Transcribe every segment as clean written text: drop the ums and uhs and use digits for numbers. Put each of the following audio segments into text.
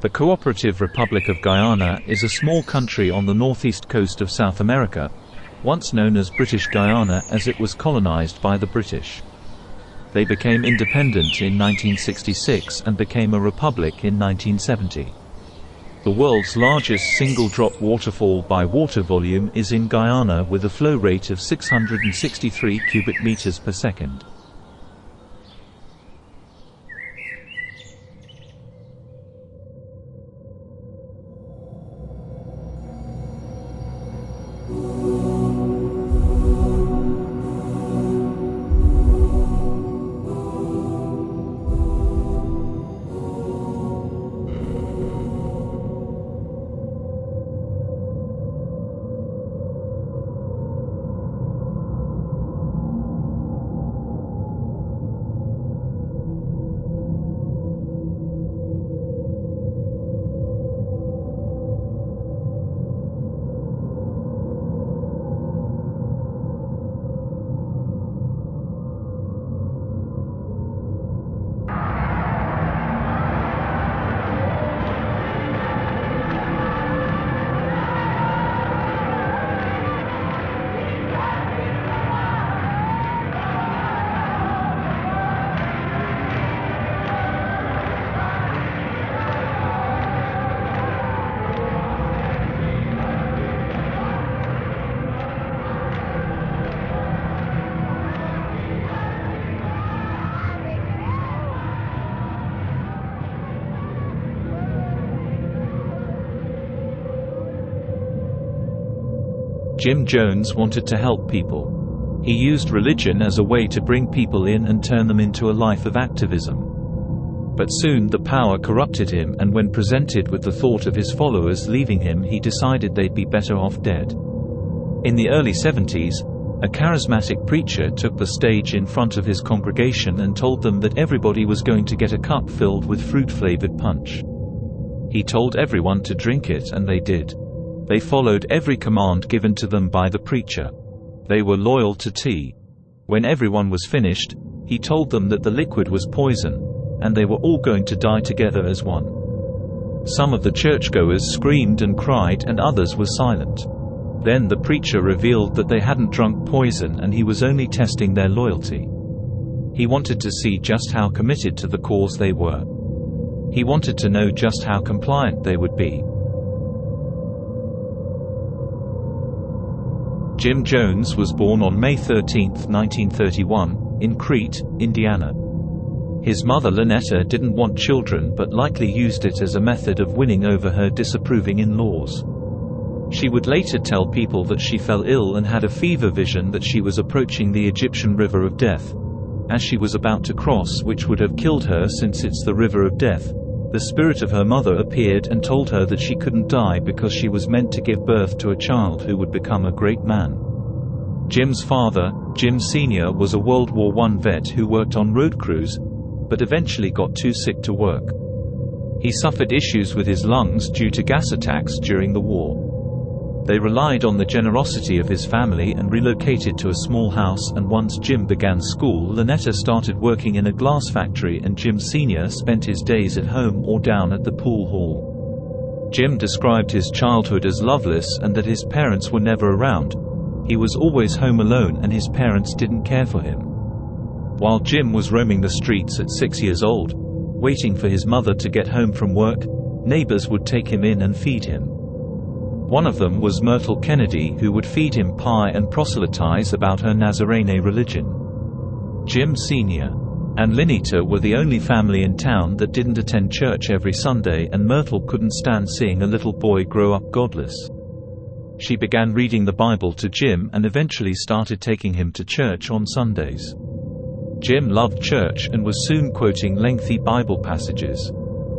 The Cooperative Republic of Guyana is a small country on the northeast coast of South America, once known as British Guyana as it was colonized by the British. They became independent in 1966 and became a republic in 1970. The world's largest single-drop waterfall by water volume is in Guyana with a flow rate of 663 cubic meters per second. Jim Jones wanted to help people. He used religion as a way to bring people in and turn them into a life of activism. But soon the power corrupted him, and when presented with the thought of his followers leaving him, he decided they'd be better off dead. In the early 70s, a charismatic preacher took the stage in front of his congregation and told them that everybody was going to get a cup filled with fruit-flavored punch. He told everyone to drink it, and they did. They followed every command given to them by the preacher. They were loyal to tea. When everyone was finished, he told them that the liquid was poison, and they were all going to die together as one. Some of the churchgoers screamed and cried, and others were silent. Then the preacher revealed that they hadn't drunk poison and he was only testing their loyalty. He wanted to see just how committed to the cause they were. He wanted to know just how compliant they would be. Jim Jones was born on May 13, 1931, in Crete, Indiana. His mother Lynetta didn't want children but likely used it as a method of winning over her disapproving in-laws. She would later tell people that she fell ill and had a fever vision that she was approaching the Egyptian river of death. As she was about to cross, which would have killed her since it's the river of death, the spirit of her mother appeared and told her that she couldn't die because she was meant to give birth to a child who would become a great man. Jim's father, Jim Sr., was a World War I vet who worked on road crews, but eventually got too sick to work. He suffered issues with his lungs due to gas attacks during the war. They relied on the generosity of his family and relocated to a small house, and once Jim began school, Lynetta started working in a glass factory and Jim Sr. spent his days at home or down at the pool hall. Jim described his childhood as loveless and that his parents were never around. He was always home alone and his parents didn't care for him. While Jim was roaming the streets at 6 years old, waiting for his mother to get home from work, neighbors would take him in and feed him. One of them was Myrtle Kennedy, who would feed him pie and proselytize about her Nazarene religion. Jim Sr. and Lynetta were the only family in town that didn't attend church every Sunday, and Myrtle couldn't stand seeing a little boy grow up godless. She began reading the Bible to Jim and eventually started taking him to church on Sundays. Jim loved church and was soon quoting lengthy Bible passages.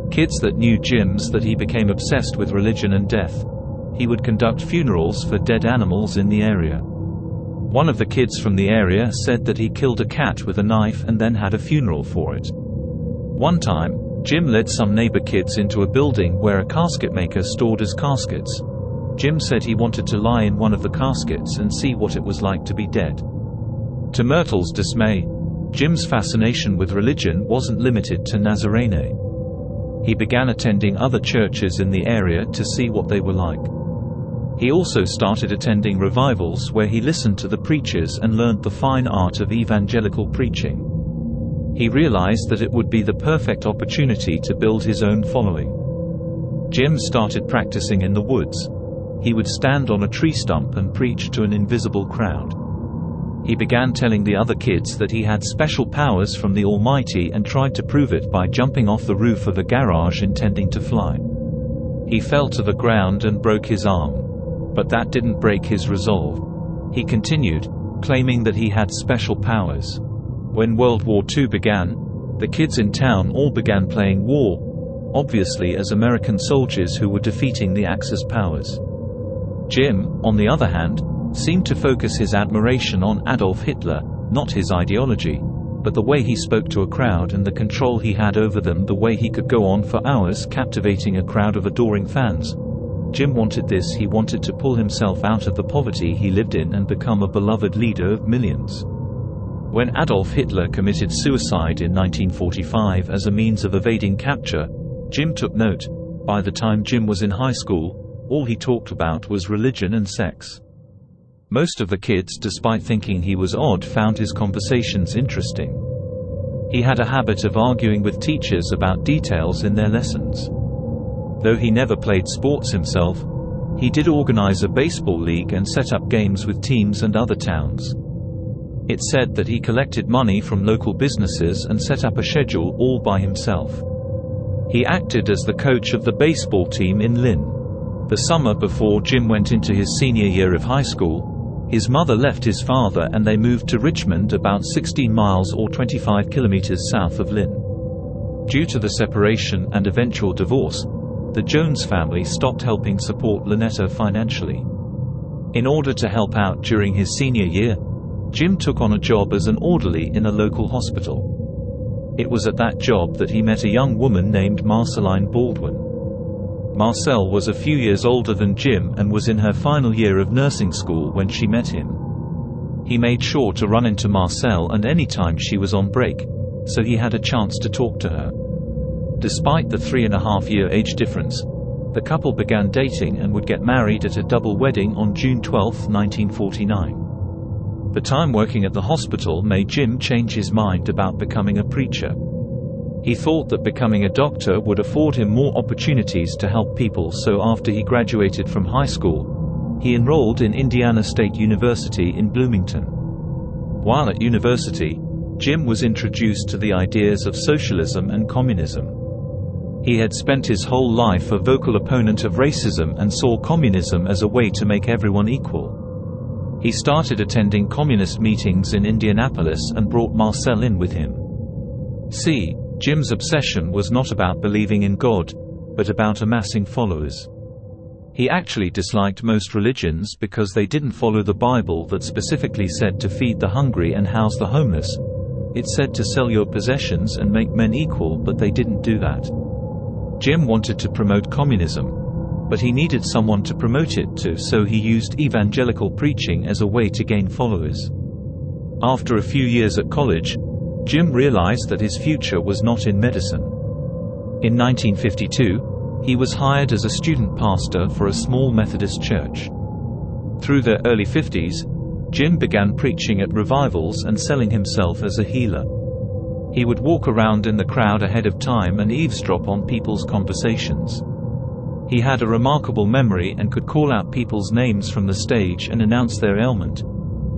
Kids that knew Jim's that he became obsessed with religion and death. He would conduct funerals for dead animals in the area. One of the kids from the area said that he killed a cat with a knife and then had a funeral for it. One time, Jim led some neighbor kids into a building where a casket maker stored his caskets. Jim said he wanted to lie in one of the caskets and see what it was like to be dead. To Myrtle's dismay, Jim's fascination with religion wasn't limited to Nazarene. He began attending other churches in the area to see what they were like. He also started attending revivals where he listened to the preachers and learned the fine art of evangelical preaching. He realized that it would be the perfect opportunity to build his own following. Jim started practicing in the woods. He would stand on a tree stump and preach to an invisible crowd. He began telling the other kids that he had special powers from the Almighty and tried to prove it by jumping off the roof of a garage intending to fly. He fell to the ground and broke his arm. But that didn't break his resolve. He continued, claiming that he had special powers. When World War II began, the kids in town all began playing war, obviously as American soldiers who were defeating the Axis powers. Jim, on the other hand, seemed to focus his admiration on Adolf Hitler, not his ideology, but the way he spoke to a crowd and the control he had over them, the way he could go on for hours captivating a crowd of adoring fans. Jim wanted this. He wanted to pull himself out of the poverty he lived in and become a beloved leader of millions. When Adolf Hitler committed suicide in 1945 as a means of evading capture, Jim took note. By the time Jim was in high school, all he talked about was religion and sex. Most of the kids, despite thinking he was odd, found his conversations interesting. He had a habit of arguing with teachers about details in their lessons. Though he never played sports himself, he did organize a baseball league and set up games with teams and other towns. It's said that he collected money from local businesses and set up a schedule all by himself. He acted as the coach of the baseball team in Lynn. The summer before Jim went into his senior year of high school, his mother left his father and they moved to Richmond, about 16 miles or 25 kilometers south of Lynn. Due to the separation and eventual divorce, the Jones family stopped helping support Lynetta financially. In order to help out during his senior year, Jim took on a job as an orderly in a local hospital. It was at that job that he met a young woman named Marceline Baldwin. Marcel was a few years older than Jim and was in her final year of nursing school when she met him. He made sure to run into Marcel and anytime she was on break, so he had a chance to talk to her. Despite the 3.5-year age difference, the couple began dating and would get married at a double wedding on June 12, 1949. The time working at the hospital made Jim change his mind about becoming a preacher. He thought that becoming a doctor would afford him more opportunities to help people, so after he graduated from high school, he enrolled in Indiana State University in Bloomington. While at university, Jim was introduced to the ideas of socialism and communism. He had spent his whole life a vocal opponent of racism and saw communism as a way to make everyone equal. He started attending communist meetings in Indianapolis and brought Marcel in with him. See, Jim's obsession was not about believing in God, but about amassing followers. He actually disliked most religions because they didn't follow the Bible that specifically said to feed the hungry and house the homeless. It said to sell your possessions and make men equal, but they didn't do that. Jim wanted to promote communism, but he needed someone to promote it to, so he used evangelical preaching as a way to gain followers. After a few years at college, Jim realized that his future was not in medicine. In 1952, he was hired as a student pastor for a small Methodist church. Through the early 50s, Jim began preaching at revivals and selling himself as a healer. He would walk around in the crowd ahead of time and eavesdrop on people's conversations. He had a remarkable memory and could call out people's names from the stage and announce their ailment.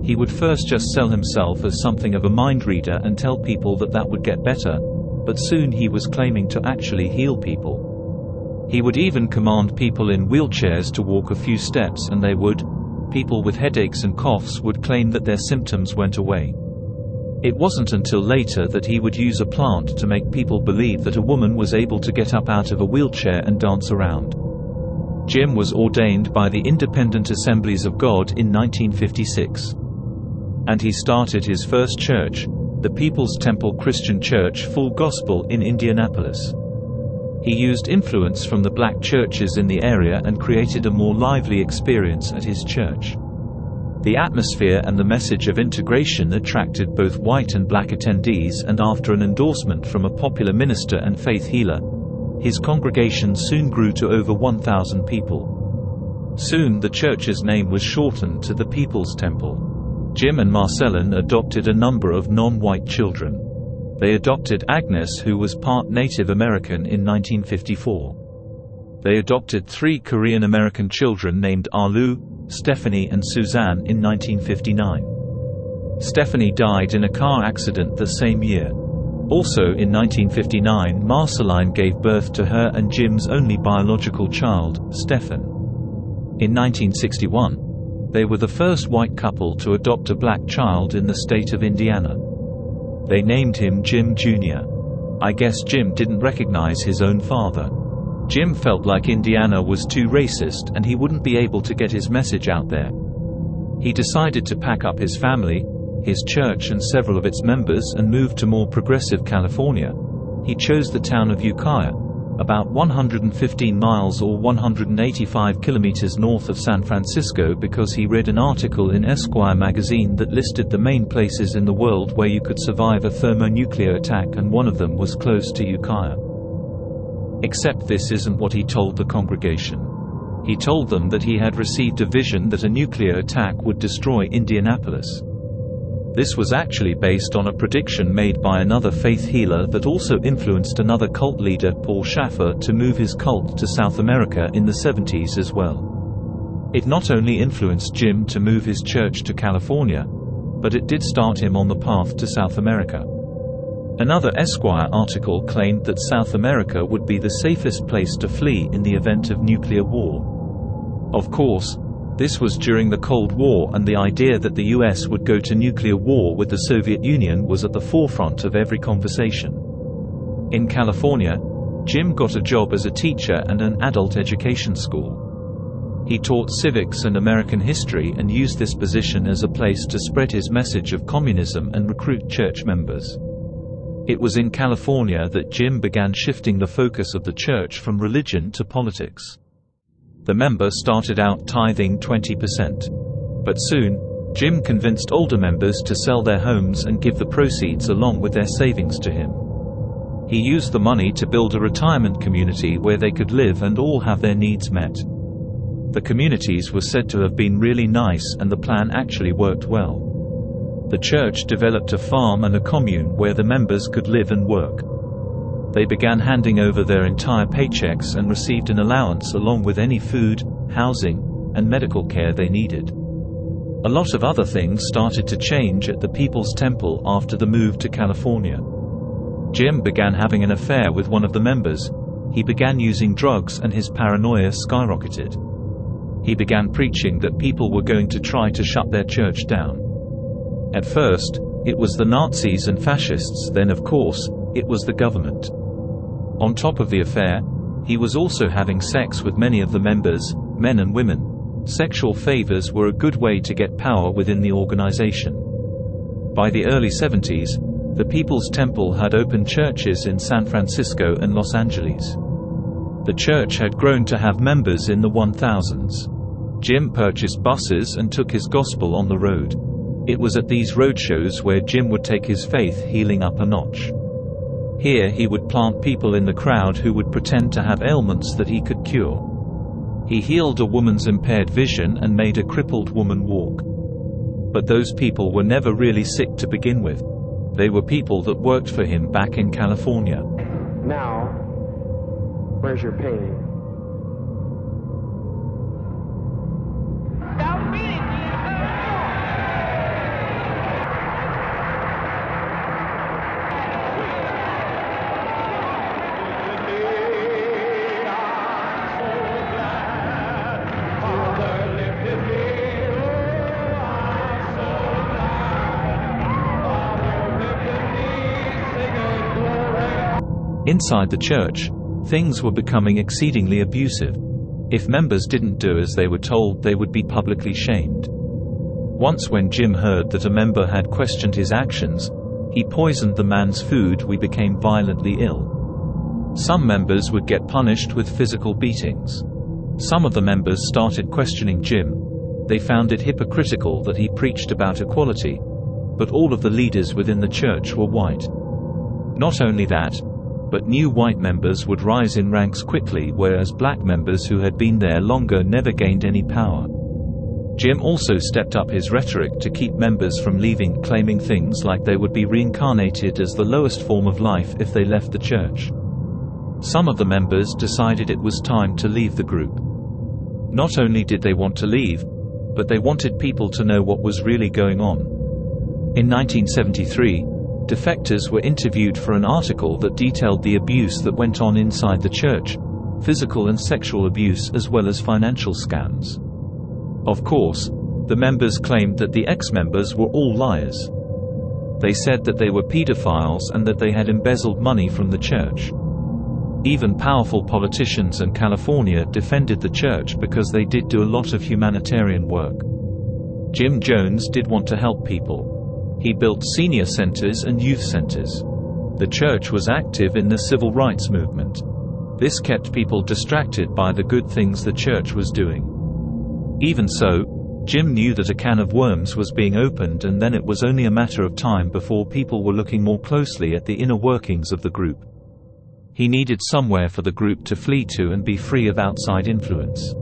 He would first just sell himself as something of a mind reader and tell people that that would get better, but soon he was claiming to actually heal people. He would even command people in wheelchairs to walk a few steps and they would. People with headaches and coughs would claim that their symptoms went away. It wasn't until later that he would use a plant to make people believe that a woman was able to get up out of a wheelchair and dance around. Jim was ordained by the Independent Assemblies of God in 1956. And he started his first church, the People's Temple Christian Church Full Gospel in Indianapolis. He used influence from the black churches in the area and created a more lively experience at his church. The atmosphere and the message of integration attracted both white and black attendees, and after an endorsement from a popular minister and faith healer, His congregation soon grew to over 1,000 people. Soon the church's name was shortened to the People's Temple. Jim and Marceline adopted a number of non-white children. They adopted Agnes, who was part Native American, in 1954. They adopted 3 Korean American children named Arlu, Stephanie and Suzanne in 1959. Stephanie died in a car accident the same year. Also in 1959, Marceline gave birth to her and Jim's only biological child, Stephen. In 1961, they were the first white couple to adopt a black child in the state of Indiana. They named him Jim Jr. I guess Jim didn't recognize his own father. Jim felt like Indiana was too racist and he wouldn't be able to get his message out there. He decided to pack up his family, his church and several of its members and move to more progressive California. He chose the town of Ukiah, about 115 miles or 185 kilometers north of San Francisco, because he read an article in Esquire magazine that listed the main places in the world where you could survive a thermonuclear attack, and one of them was close to Ukiah. Except this isn't what he told the congregation. He told them that he had received a vision that a nuclear attack would destroy Indianapolis. This was actually based on a prediction made by another faith healer that also influenced another cult leader, Paul Schaffer, to move his cult to South America in the 70s as well. It not only influenced Jim to move his church to California, but it did start him on the path to South America. Another Esquire article claimed that South America would be the safest place to flee in the event of nuclear war. Of course, this was during the Cold War, and the idea that the US would go to nuclear war with the Soviet Union was at the forefront of every conversation. In California, Jim got a job as a teacher at an adult education school. He taught civics and American history and used this position as a place to spread his message of communism and recruit church members. It was in California that Jim began shifting the focus of the church from religion to politics. The member started out tithing 20%. But soon, Jim convinced older members to sell their homes and give the proceeds along with their savings to him. He used the money to build a retirement community where they could live and all have their needs met. The communities were said to have been really nice, and the plan actually worked well. The church developed a farm and a commune where the members could live and work. They began handing over their entire paychecks and received an allowance along with any food, housing, and medical care they needed. A lot of other things started to change at the People's Temple after the move to California. Jim began having an affair with one of the members, he began using drugs, and his paranoia skyrocketed. He began preaching that people were going to try to shut their church down. At first, it was the Nazis and fascists, then of course, it was the government. On top of the affair, he was also having sex with many of the members, men and women. Sexual favors were a good way to get power within the organization. By the early 70s, the People's Temple had opened churches in San Francisco and Los Angeles. The church had grown to have members in the 1000s. Jim purchased buses and took his gospel on the road. It was at these roadshows where Jim would take his faith healing up a notch. Here he would plant people in the crowd who would pretend to have ailments that he could cure. He healed a woman's impaired vision and made a crippled woman walk. But those people were never really sick to begin with. They were people that worked for him back in California. Now, where's your pain? Inside the church, things were becoming exceedingly abusive. If members didn't do as they were told, they would be publicly shamed. Once when Jim heard that a member had questioned his actions, he poisoned the man's food. We became violently ill. Some members would get punished with physical beatings. Some of the members started questioning Jim. They found it hypocritical that he preached about equality, but all of the leaders within the church were white. Not only that, But new white members would rise in ranks quickly, whereas black members who had been there longer never gained any power. Jim also stepped up his rhetoric to keep members from leaving, claiming things like they would be reincarnated as the lowest form of life if they left the church. Some of the members decided it was time to leave the group. Not only did they want to leave, but they wanted people to know what was really going on. In 1973, defectors were interviewed for an article that detailed the abuse that went on inside the church, physical and sexual abuse as well as financial scams. Of course, the members claimed that the ex-members were all liars. They said that they were pedophiles and that they had embezzled money from the church. Even powerful politicians in California defended the church because they did do a lot of humanitarian work. Jim Jones did want to help people. He built senior centers and youth centers. The church was active in the civil rights movement. This kept people distracted by the good things the church was doing. Even so, Jim knew that a can of worms was being opened, and then it was only a matter of time before people were looking more closely at the inner workings of the group. He needed somewhere for the group to flee to and be free of outside influence.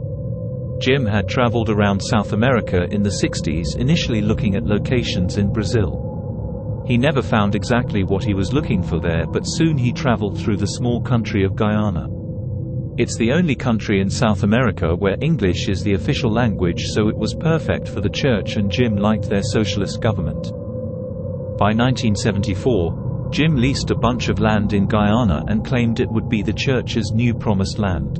Jim had traveled around South America in the 60s, initially looking at locations in Brazil. He never found exactly what he was looking for there, but soon he traveled through the small country of Guyana. It's the only country in South America where English is the official language, so it was perfect for the church, and Jim liked their socialist government. By 1974, Jim leased a bunch of land in Guyana and claimed it would be the church's new promised land.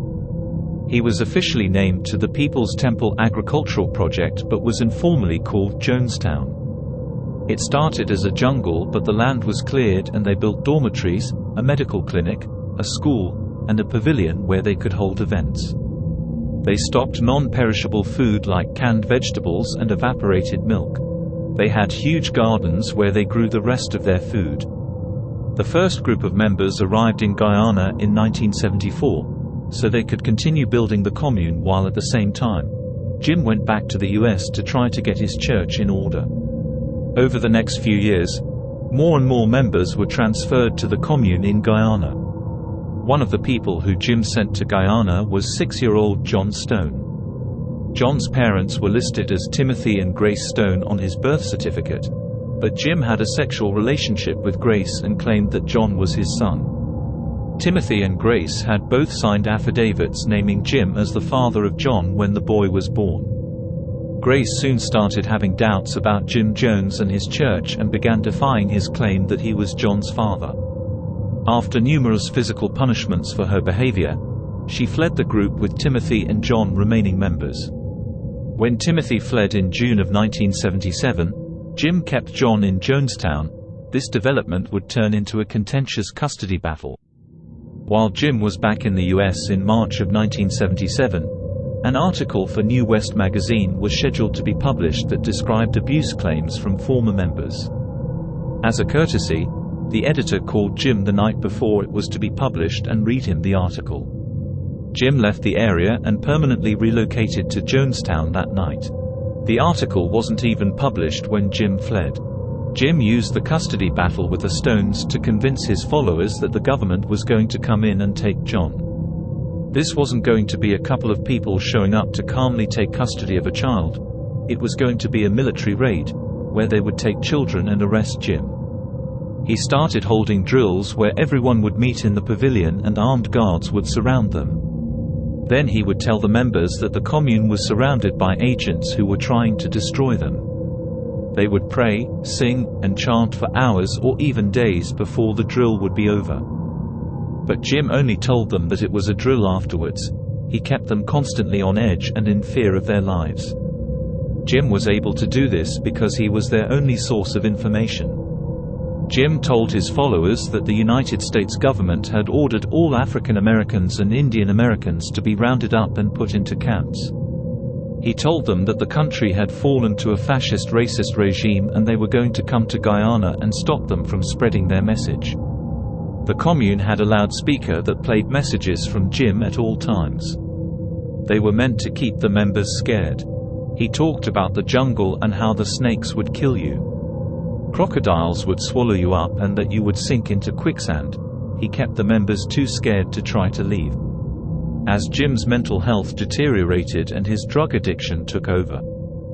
He was officially named to the People's Temple Agricultural Project but was informally called Jonestown. It started as a jungle, but the land was cleared and they built dormitories, a medical clinic, a school, and a pavilion where they could hold events. They stocked non-perishable food like canned vegetables and evaporated milk. They had huge gardens where they grew the rest of their food. The first group of members arrived in Guyana in 1974. So they could continue building the commune while at the same time, Jim went back to the US to try to get his church in order. Over the next few years, more and more members were transferred to the commune in Guyana. One of the people who Jim sent to Guyana was 6-year-old John Stone. John's parents were listed as Timothy and Grace Stone on his birth certificate, but Jim had a sexual relationship with Grace and claimed that John was his son. Timothy and Grace had both signed affidavits naming Jim as the father of John when the boy was born. Grace soon started having doubts about Jim Jones and his church and began defying his claim that he was John's father. After numerous physical punishments for her behavior, she fled the group with Timothy and John remaining members. When Timothy fled in June of 1977, Jim kept John in Jonestown. This development would turn into a contentious custody battle. While Jim was back in the US in March of 1977, an article for New West magazine was scheduled to be published that described abuse claims from former members. As a courtesy, the editor called Jim the night before it was to be published and read him the article. Jim left the area and permanently relocated to Jonestown that night. The article wasn't even published when Jim fled. Jim used the custody battle with the Stones to convince his followers that the government was going to come in and take John. This wasn't going to be a couple of people showing up to calmly take custody of a child. It was going to be a military raid, where they would take children and arrest Jim. He started holding drills where everyone would meet in the pavilion and armed guards would surround them. Then he would tell the members that the commune was surrounded by agents who were trying to destroy them. They would pray, sing, and chant for hours or even days before the drill would be over. But Jim only told them that it was a drill afterwards. He kept them constantly on edge and in fear of their lives. Jim was able to do this because he was their only source of information. Jim told his followers that the United States government had ordered all African Americans and Indian Americans to be rounded up and put into camps. He told them that the country had fallen to a fascist racist regime and they were going to come to Guyana and stop them from spreading their message. The commune had a loudspeaker that played messages from Jim at all times. They were meant to keep the members scared. He talked about the jungle and how the snakes would kill you. Crocodiles would swallow you up and that you would sink into quicksand. he kept the members too scared to try to leave. As Jim's mental health deteriorated and his drug addiction took over,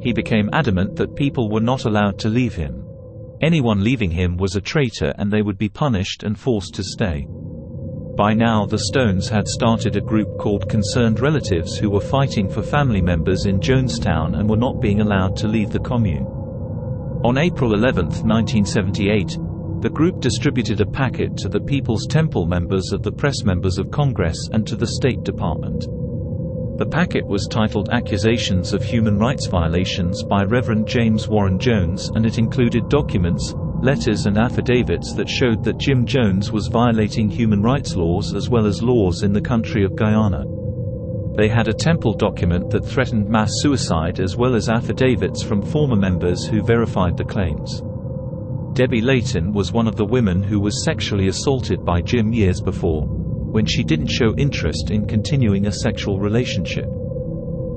he became adamant that people were not allowed to leave him. Anyone leaving him was a traitor and they would be punished and forced to stay. By now the Stones had started a group called Concerned Relatives who were fighting for family members in Jonestown and were not being allowed to leave the commune. On April 11, 1978, the group distributed a packet to the People's Temple members of the Press Members of Congress and to the State Department. The packet was titled Accusations of Human Rights Violations by Reverend James Warren Jones, and it included documents, letters and affidavits that showed that Jim Jones was violating human rights laws as well as laws in the country of Guyana. They had a temple document that threatened mass suicide as well as affidavits from former members who verified the claims. Debbie Layton was one of the women who was sexually assaulted by Jim years before, when she didn't show interest in continuing a sexual relationship.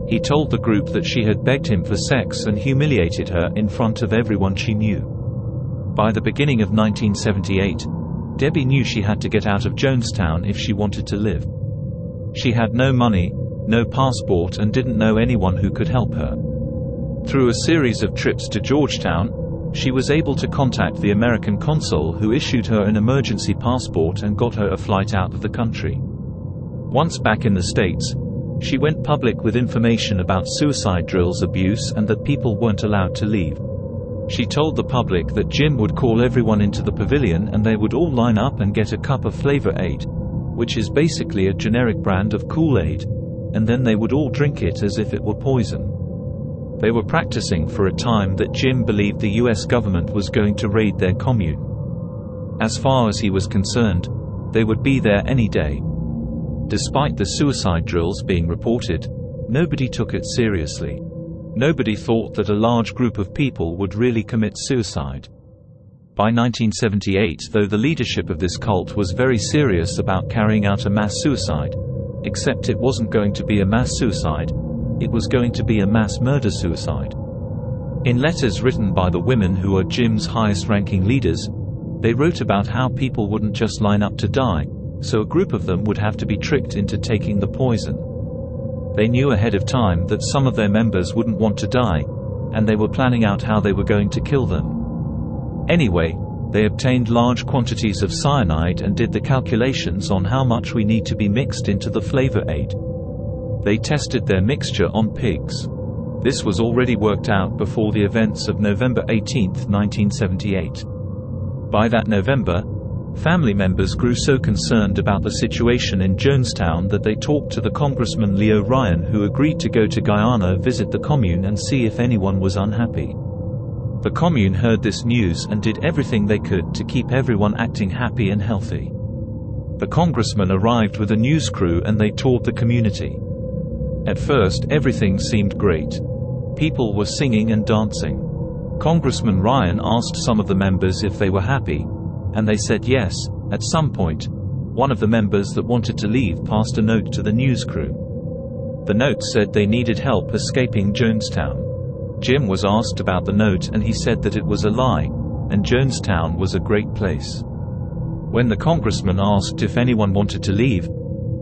He told the group that she had begged him for sex and humiliated her in front of everyone she knew. By the beginning of 1978, Debbie knew she had to get out of Jonestown if she wanted to live. She had no money, no passport, and didn't know anyone who could help her. Through a series of trips to Georgetown, she was able to contact the American consul who issued her an emergency passport and got her a flight out of the country. Once back in the States, she went public with information about suicide drills abuse and that people weren't allowed to leave. She told the public that Jim would call everyone into the pavilion and they would all line up and get a cup of Flavor Aid, which is basically a generic brand of Kool-Aid, and then they would all drink it as if it were poison. They were practicing for a time that Jim believed the US government was going to raid their commune. As far as he was concerned, they would be there any day. Despite the suicide drills being reported, nobody took it seriously. Nobody thought that a large group of people would really commit suicide. By 1978, though, the leadership of this cult was very serious about carrying out a mass suicide, except it wasn't going to be a mass suicide. It was going to be a mass murder suicide. In letters written by the women who are Jim's highest-ranking leaders, they wrote about how people wouldn't just line up to die, so a group of them would have to be tricked into taking the poison. They knew ahead of time that some of their members wouldn't want to die, and they were planning out how they were going to kill them. Anyway, they obtained large quantities of cyanide and did the calculations on how much we need to be mixed into the Flavor Aid. They tested their mixture on pigs. This was already worked out before the events of November 18, 1978. By that November, family members grew so concerned about the situation in Jonestown that they talked to the Congressman Leo Ryan, who agreed to go to Guyana, visit the commune and see if anyone was unhappy. The commune heard this news and did everything they could to keep everyone acting happy and healthy. The congressman arrived with a news crew and they toured the community. At first, everything seemed great. People were singing and dancing. Congressman Ryan asked some of the members if they were happy, and they said yes. At some point, one of the members that wanted to leave passed a note to the news crew. The note said they needed help escaping Jonestown. Jim was asked about the note and he said that it was a lie, and Jonestown was a great place. When the congressman asked if anyone wanted to leave,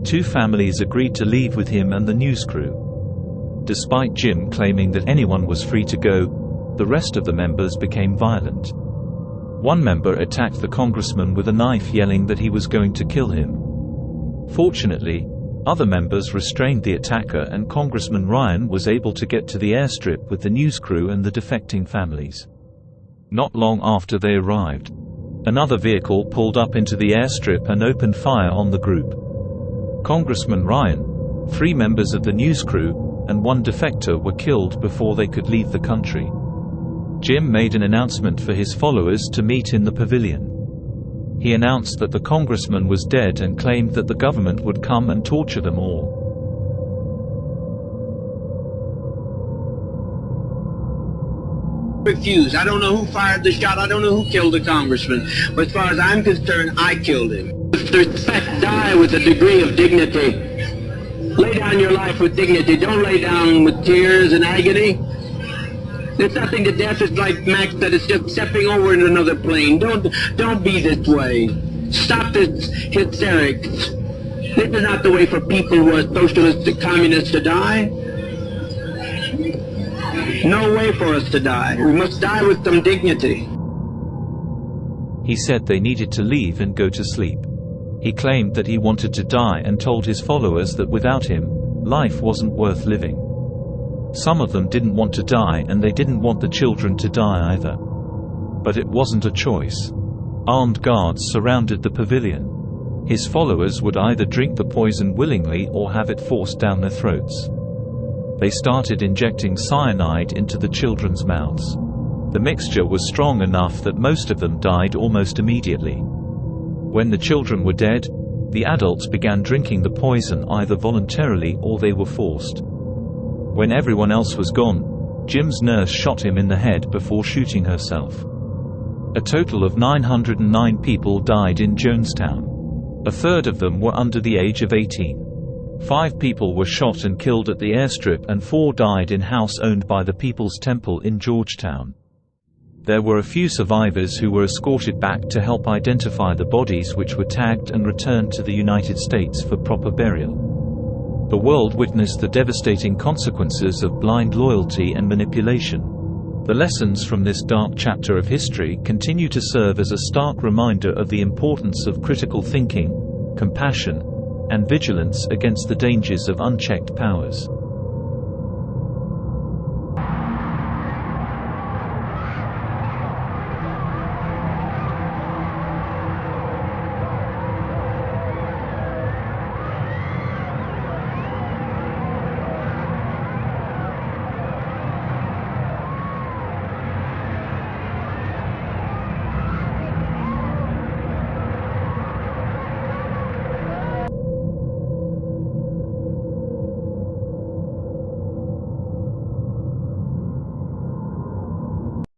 2 families agreed to leave with him and the news crew. Despite Jim claiming that anyone was free to go, the rest of the members became violent. One member attacked the congressman with a knife, yelling that he was going to kill him. Fortunately, other members restrained the attacker and Congressman Ryan was able to get to the airstrip with the news crew and the defecting families. Not long after they arrived, another vehicle pulled up into the airstrip and opened fire on the group. Congressman Ryan, 3 members of the news crew, and 1 defector were killed before they could leave the country. Jim made an announcement for his followers to meet in the pavilion. He announced that the congressman was dead and claimed that the government would come and torture them all. Refused. I don't know who fired the shot. I don't know who killed the congressman. But as far as I'm concerned, I killed him. Respect, die with a degree of dignity. Lay down your life with dignity. Don't lay down with tears and agony. There's nothing to death. It's like Max said, it's just stepping over into another plane. Don't be this way. Stop this hysterics. This is not the way for people who are socialistic communists to die. No way for us to die. We must die with some dignity. He said they needed to leave and go to sleep. He claimed that he wanted to die and told his followers that without him, life wasn't worth living. Some of them didn't want to die, and they didn't want the children to die either. But it wasn't a choice. Armed guards surrounded the pavilion. His followers would either drink the poison willingly or have it forced down their throats. They started injecting cyanide into the children's mouths. The mixture was strong enough that most of them died almost immediately. When the children were dead, the adults began drinking the poison either voluntarily or they were forced. When everyone else was gone, Jim's nurse shot him in the head before shooting herself. A total of 909 people died in Jonestown. A third of them were under the age of 18. 5 people were shot and killed at the airstrip, and 4 died in house owned by the People's Temple in Georgetown. There were a few survivors who were escorted back to help identify the bodies, which were tagged and returned to the United States for proper burial. The world witnessed the devastating consequences of blind loyalty and manipulation. The lessons from this dark chapter of history continue to serve as a stark reminder of the importance of critical thinking, compassion, and vigilance against the dangers of unchecked powers.